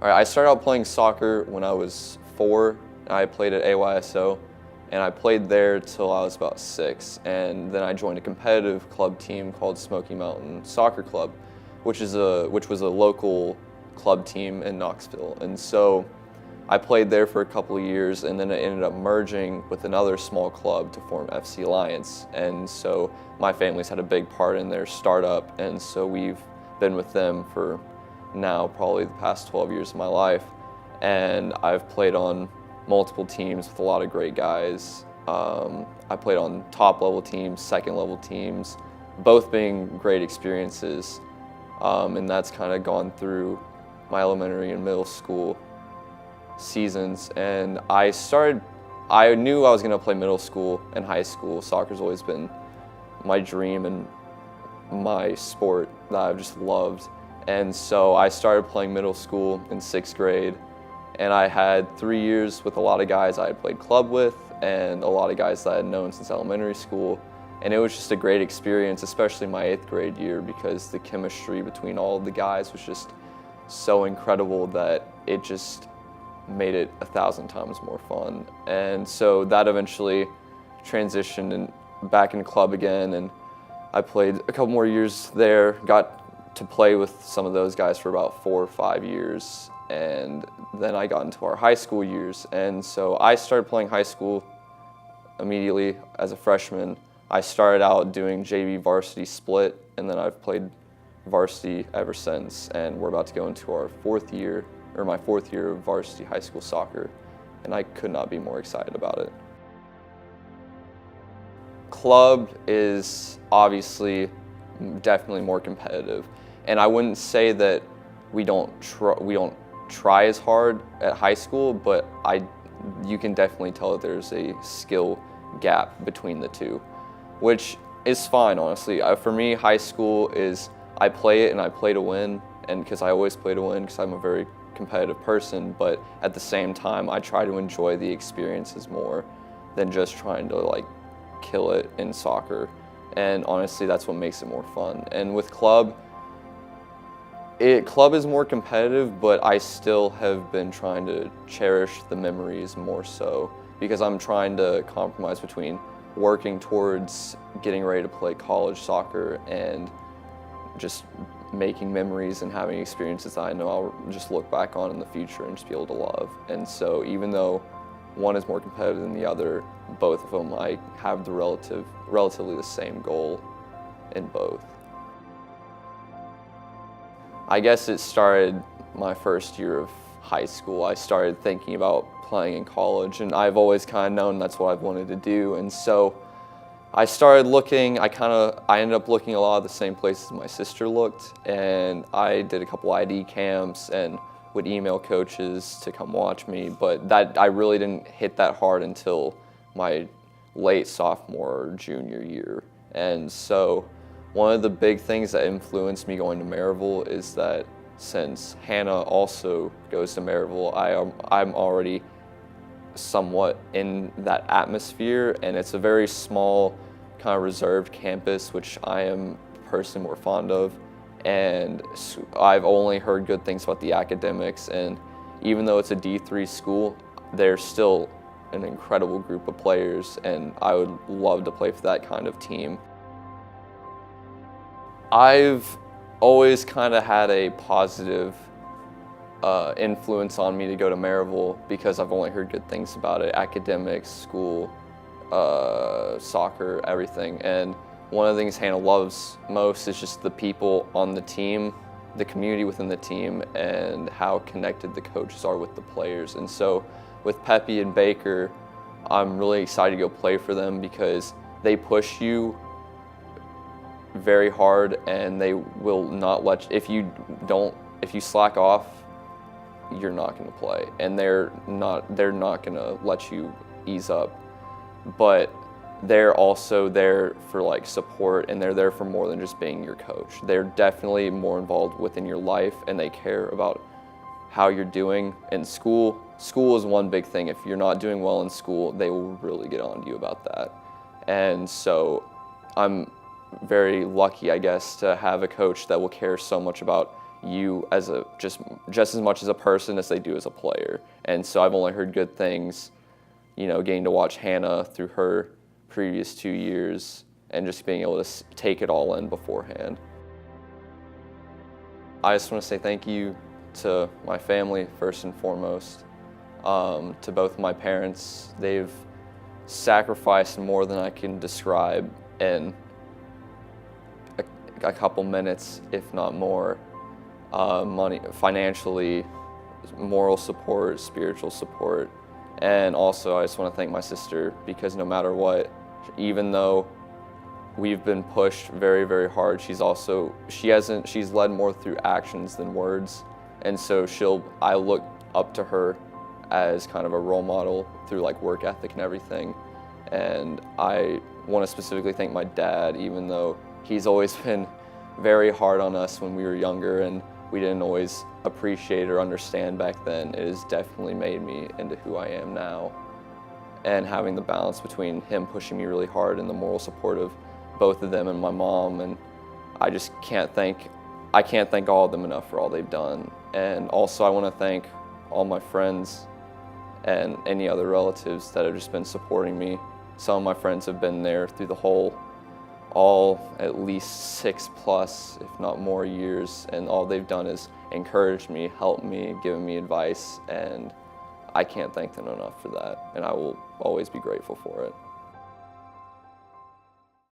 All right, I started out playing soccer when I was 4. I played at AYSO, and I played there till I was about 6. And then I joined a competitive club team called Smoky Mountain Soccer Club, which was a local club team in Knoxville. And so I played there for a couple of years, and then it ended up merging with another small club to form FC Alliance. And so my family's had a big part in their startup, and so we've been with them for now probably the past 12 years of my life. And I've played on multiple teams with a lot of great guys. I played on top level teams, second level teams, both being great experiences. And that's kind of gone through my elementary and middle school seasons. And I knew I was going to play middle school and high school. Soccer's always been my dream and my sport that I've just loved. And so I started playing middle school in 6th grade, and I had 3 years with a lot of guys I had played club with and a lot of guys that I had known since elementary school. And it was just a great experience, especially my 8th grade year, because the chemistry between all of the guys was just so incredible that it just made it 1,000 times more fun. And so that eventually transitioned back in club again, and I played a couple more years there, got to play with some of those guys for about 4 or 5 years, and then I got into our high school years. And so I started playing high school immediately as a freshman. I started out doing JV varsity split, and then I've played varsity ever since, and we're about to go into our my fourth year of varsity high school soccer, and I could not be more excited about it. Club is obviously definitely more competitive, and I wouldn't say that we don't try as hard at high school, but you can definitely tell that there's a skill gap between the two, which is fine, honestly. For me, high school is I play it and I play to win, and because I always play to win because I'm a very competitive person, but at the same time I try to enjoy the experiences more than just trying to like kill it in soccer. And honestly, that's what makes it more fun. And with club is more competitive, but I still have been trying to cherish the memories more so, because I'm trying to compromise between working towards getting ready to play college soccer and just making memories and having experiences that I know I'll just look back on in the future and just be able to love. And so even though one is more competitive than the other, both of them I have the relatively the same goal in both. I guess it started my first year of high school. I started thinking about playing in college, and I've always kind of known that's what I've wanted to do. And so I started looking. I ended up looking a lot of the same places my sister looked, and I did a couple ID camps and would email coaches to come watch me, but I really didn't hit that hard until my late sophomore or junior year. And so one of the big things that influenced me going to Maryville is that since Hannah also goes to Maryville, I'm already somewhat in that atmosphere, and it's a very small kind of reserved campus, which I am personally more fond of. And I've only heard good things about the academics, and even though it's a D3 school, they're still an incredible group of players, and I would love to play for that kind of team. I've always kind of had a positive influence on me to go to Maryville because I've only heard good things about it: academics, school, soccer, everything. And one of the things Hannah loves most is just the people on the team, the community within the team, and how connected the coaches are with the players. And so with Pepe and Baker, I'm really excited to go play for them because they push you very hard, and they will not let you, if you slack off, you're not going to play, and they're not going to let you ease up. But they're also there for like support, and they're there for more than just being your coach. They're definitely more involved within your life, and they care about how you're doing in school. School is one big thing. If you're not doing well in school, they will really get on to you about that. And so I'm very lucky, I guess, to have a coach that will care so much about you as just as much as a person as they do as a player. And so I've only heard good things, getting to watch Hannah through her previous 2 years and just being able to take it all in beforehand. I just want to say thank you to my family first and foremost, to both my parents. They've sacrificed more than I can describe in a couple minutes, if not more. Money, financially, moral support, spiritual support. And also I just want to thank my sister, because no matter what, even though we've been pushed very, very hard, she's led more through actions than words. And so I look up to her as kind of a role model through like work ethic and everything. And I want to specifically thank my dad, even though he's always been very hard on us when we were younger and we didn't always appreciate or understand back then. It has definitely made me into who I am now. And having the balance between him pushing me really hard and the moral support of both of them and my mom, and I just can't thank all of them enough for all they've done. And also I want to thank all my friends and any other relatives that have just been supporting me. Some of my friends have been there through the all at least 6+, if not more years, and all they've done is encourage me, help me, given me advice, and I can't thank them enough for that, and I will always be grateful for it.